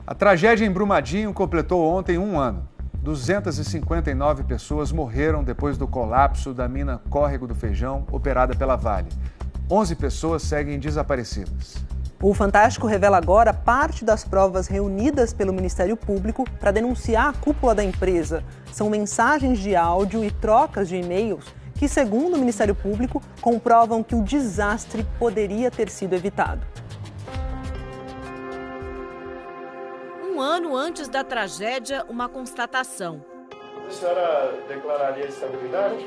A tragédia em Brumadinho completou ontem um ano. 259 pessoas morreram depois do colapso da mina Córrego do Feijão, operada pela Vale. 11 pessoas seguem desaparecidas. O Fantástico revela agora parte das provas reunidas pelo Ministério Público para denunciar a cúpula da empresa. São mensagens de áudio e trocas de e-mails que, segundo o Ministério Público, comprovam que o desastre poderia ter sido evitado. Um ano antes da tragédia, uma constatação. A senhora declararia estabilidade?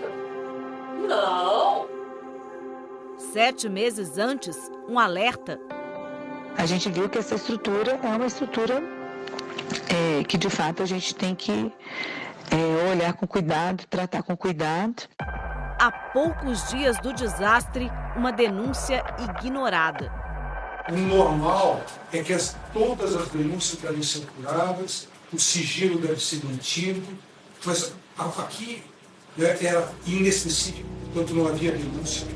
Não. 7 meses antes, um alerta. A gente viu que essa estrutura é uma estrutura que, de fato, a gente tem que olhar com cuidado, tratar com cuidado. Há poucos dias do desastre, uma denúncia ignorada. O normal é que todas as denúncias devem ser apuradas, o sigilo deve ser mantido, mas aqui era inespecífico, portanto não havia denúncia.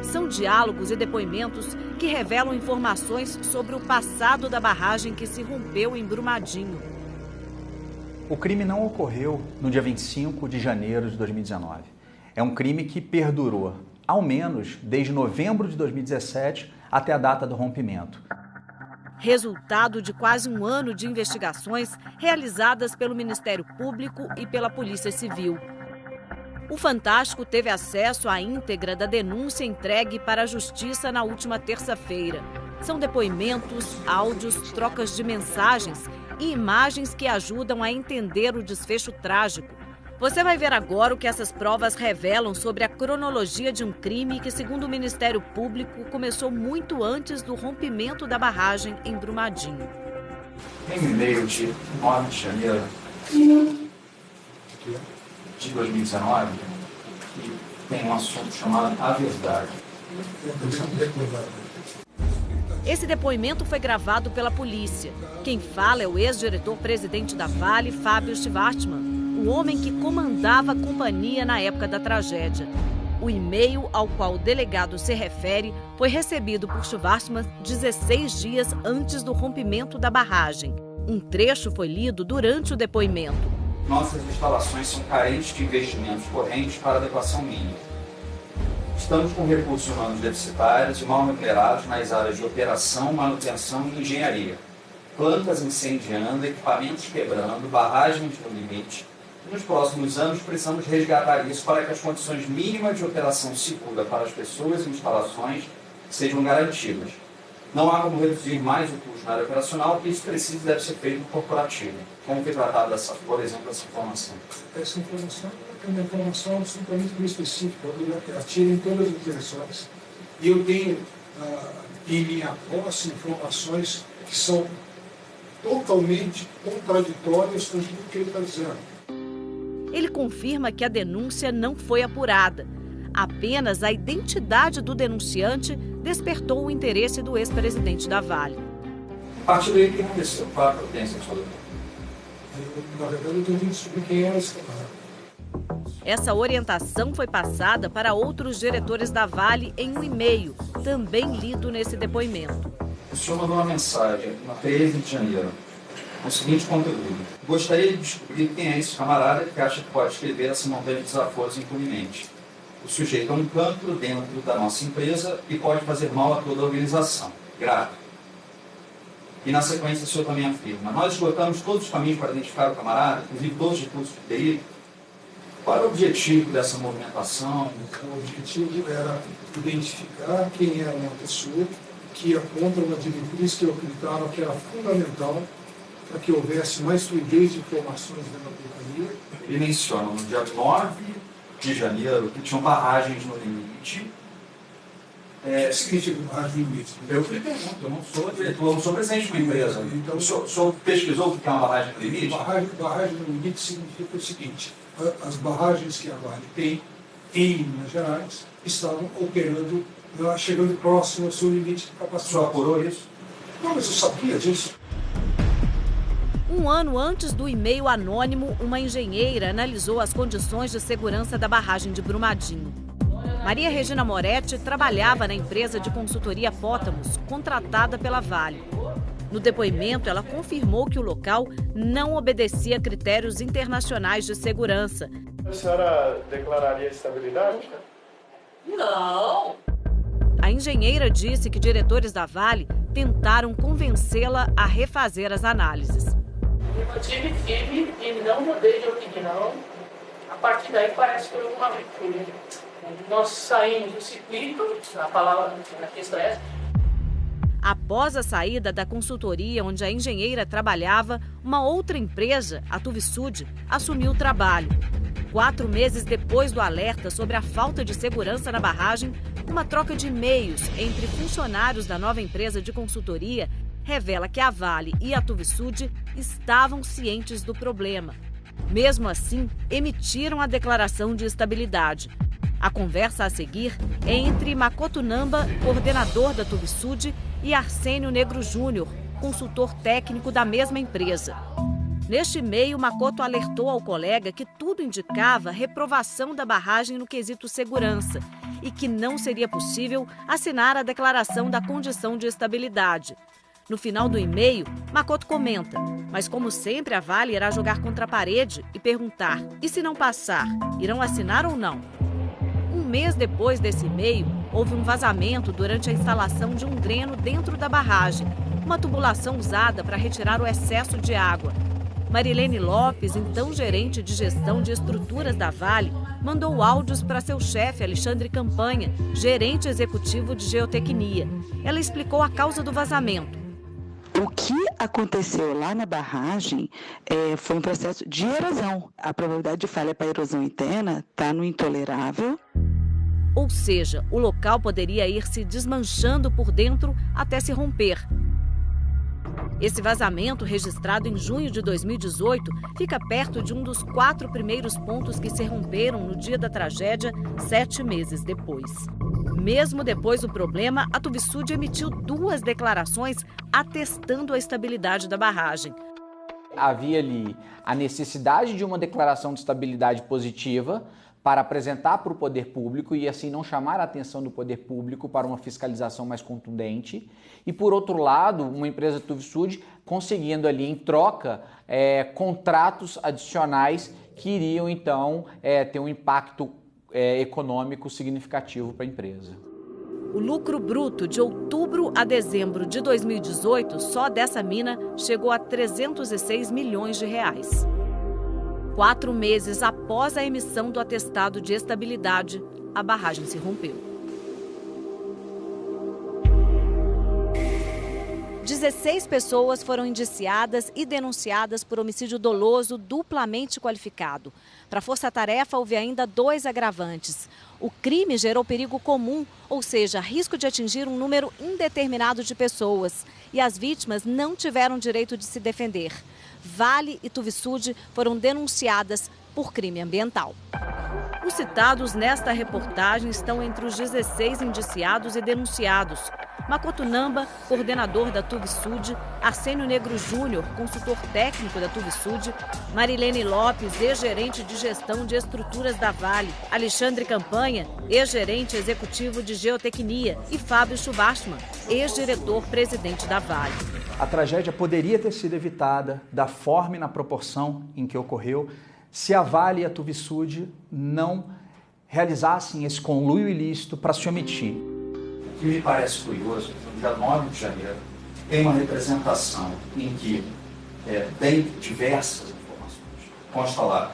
São diálogos e depoimentos que revelam informações sobre o passado da barragem que se rompeu em Brumadinho. O crime não ocorreu no dia 25 de janeiro de 2019. É um crime que perdurou, ao menos, desde novembro de 2017 até a data do rompimento. Resultado de quase um ano de investigações realizadas pelo Ministério Público e pela Polícia Civil. O Fantástico teve acesso à íntegra da denúncia entregue para a Justiça na última terça-feira. São depoimentos, áudios, trocas de mensagens e imagens que ajudam a entender o desfecho trágico. Você vai ver agora o que essas provas revelam sobre a cronologia de um crime que, segundo o Ministério Público, começou muito antes do rompimento da barragem em Brumadinho. Em um e-mail de 9 de janeiro de 2019, que tem um assunto chamado A Verdade. Esse depoimento foi gravado pela polícia. Quem fala é o ex-diretor-presidente da Vale, Fábio Schwartzman, o homem que comandava a companhia na época da tragédia. O e-mail ao qual o delegado se refere foi recebido por Schwartzman 16 dias antes do rompimento da barragem. Um trecho foi lido durante o depoimento. Nossas instalações são carentes de investimentos correntes para adequação mínima. Estamos com recursos humanos deficitários e mal remunerados nas áreas de operação, manutenção e engenharia. Plantas incendiando, equipamentos quebrando, barragens no limite. Nos próximos anos, precisamos resgatar isso para que as condições mínimas de operação segura para as pessoas e instalações sejam garantidas. Não há como reduzir mais o custo na área operacional, porque isso precisa e deve ser feito no corporativo. Como foi tratada, por exemplo, essa informação? Essa informação é uma informação absolutamente muito específica, atira em todas as direções. E eu tenho em minha posse informações que são totalmente contraditórias com tudo que ele está dizendo. Ele confirma que a denúncia não foi apurada. Apenas a identidade do denunciante despertou o interesse do ex-presidente da Vale. A partir daí, o que aconteceu? Qual a providência, senhor? Na verdade, eu tenho que descobrir quem era esse cara. Essa orientação foi passada para outros diretores da Vale em um e-mail, também lido nesse depoimento. O senhor mandou uma mensagem na 13 de janeiro, com o seguinte conteúdo. Gostaria de descobrir quem é esse camarada que acha que pode escrever essa montanha de desaforos impunemente. O sujeito é um cancro dentro da nossa empresa e pode fazer mal a toda a organização. Grato. E na sequência o senhor também afirma: nós esgotamos todos os caminhos para identificar o camarada, inclusive todos os recursos de TI. Qual era o objetivo dessa movimentação? O objetivo era identificar quem era uma pessoa que ia contra uma diretriz que eu acreditava que era fundamental para que houvesse mais fluidez de informações dentro da companhia. Ele menciona no dia 9 de janeiro que tinham barragens no limite. O que significa barragem no limite? Eu lhe pergunto, eu não sou diretor, eu não sou presidente de uma empresa. Então, o senhor pesquisou o que é uma barragem no limite? Barragem no limite significa o seguinte: as barragens que a Vale tem em Minas Gerais estavam operando, chegando próximo ao seu limite de capacidade. O senhor apurou isso? Não, mas eu sabia disso. Um ano antes do e-mail anônimo, uma engenheira analisou as condições de segurança da barragem de Brumadinho. Maria Regina Moretti trabalhava na empresa de consultoria Pótamos, contratada pela Vale. No depoimento, ela confirmou que o local não obedecia a critérios internacionais de segurança. A senhora declararia estabilidade? Não. A engenheira disse que diretores da Vale tentaram convencê-la a refazer as análises. Eu mantive firme e não mudei de opinião. A partir daí parece que houve uma ruptura. Nós saímos do circuito, a palavra na questão é essa. Após a saída da consultoria onde a engenheira trabalhava, uma outra empresa, a Tuvisud, assumiu o trabalho. 4 meses depois do alerta sobre a falta de segurança na barragem, uma troca de e-mails entre funcionários da nova empresa de consultoria revela que a Vale e a Tuvisud estavam cientes do problema. Mesmo assim, emitiram a declaração de estabilidade. A conversa a seguir é entre Makoto Namba, coordenador da Tuvisud, e Arsênio Negro Júnior, consultor técnico da mesma empresa. Neste e-mail, Makoto alertou ao colega que tudo indicava reprovação da barragem no quesito segurança e que não seria possível assinar a declaração da condição de estabilidade. No final do e-mail, Makoto comenta, mas como sempre a Vale irá jogar contra a parede e perguntar, e se não passar, irão assinar ou não? Um mês depois desse e-mail, houve um vazamento durante a instalação de um dreno dentro da barragem, uma tubulação usada para retirar o excesso de água. Marilene Lopes, então gerente de gestão de estruturas da Vale, mandou áudios para seu chefe, Alexandre Campanha, gerente executivo de geotecnia. Ela explicou a causa do vazamento. O que aconteceu lá na barragem foi um processo de erosão. A probabilidade de falha para erosão interna está no intolerável. Ou seja, o local poderia ir se desmanchando por dentro até se romper. Esse vazamento, registrado em junho de 2018, fica perto de um dos 4 primeiros pontos que se romperam no dia da tragédia, 7 meses depois. Mesmo depois do problema, a Tuvisud emitiu 2 declarações atestando a estabilidade da barragem. Havia ali a necessidade de uma declaração de estabilidade positiva para apresentar para o poder público e assim não chamar a atenção do poder público para uma fiscalização mais contundente. E por outro lado, uma empresa Tuvisud conseguindo ali em troca contratos adicionais que iriam então ter um impacto econômico significativo para a empresa. O lucro bruto de outubro a dezembro de 2018, só dessa mina, chegou a 306 milhões de reais. 4 meses após a emissão do atestado de estabilidade, a barragem se rompeu. 16 pessoas foram indiciadas e denunciadas por homicídio doloso duplamente qualificado. Para a Força-Tarefa, houve ainda 2 agravantes. O crime gerou perigo comum, ou seja, risco de atingir um número indeterminado de pessoas. E as vítimas não tiveram direito de se defender. Vale e Tuvisud foram denunciadas por crime ambiental. Os citados nesta reportagem estão entre os 16 indiciados e denunciados. Makoto Namba, coordenador da Tuvisud, Arsênio Negro Júnior, consultor técnico da Tuvisud, Marilene Lopes, ex-gerente de gestão de estruturas da Vale, Alexandre Campanha, ex-gerente executivo de geotecnia, e Fábio Schwartzman, ex-diretor-presidente da Vale. A tragédia poderia ter sido evitada da forma e na proporção em que ocorreu se a Vale e a Tuvisud não realizassem esse conluio ilícito para se omitir. O que me parece curioso, no dia 9 de janeiro, tem uma representação em que tem diversas informações. Consta lá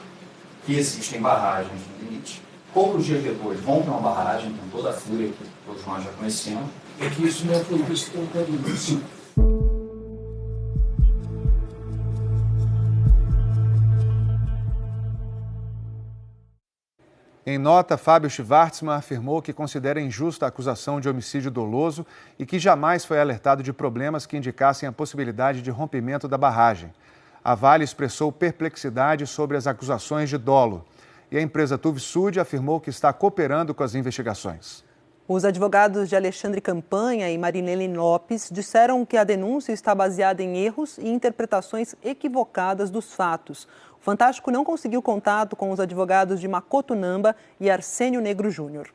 que existem barragens no limite. Poucos dias depois vão para uma barragem com toda a fúria que todos nós já conhecemos. É que isso não foi visto pelo Brasil. Em nota, Fábio Schwartzman afirmou que considera injusta a acusação de homicídio doloso e que jamais foi alertado de problemas que indicassem a possibilidade de rompimento da barragem. A Vale expressou perplexidade sobre as acusações de dolo e a empresa Tuvisud afirmou que está cooperando com as investigações. Os advogados de Alexandre Campanha e Marilene Lopes disseram que a denúncia está baseada em erros e interpretações equivocadas dos fatos. O Fantástico não conseguiu contato com os advogados de Makoto Namba e Arsênio Negro Júnior.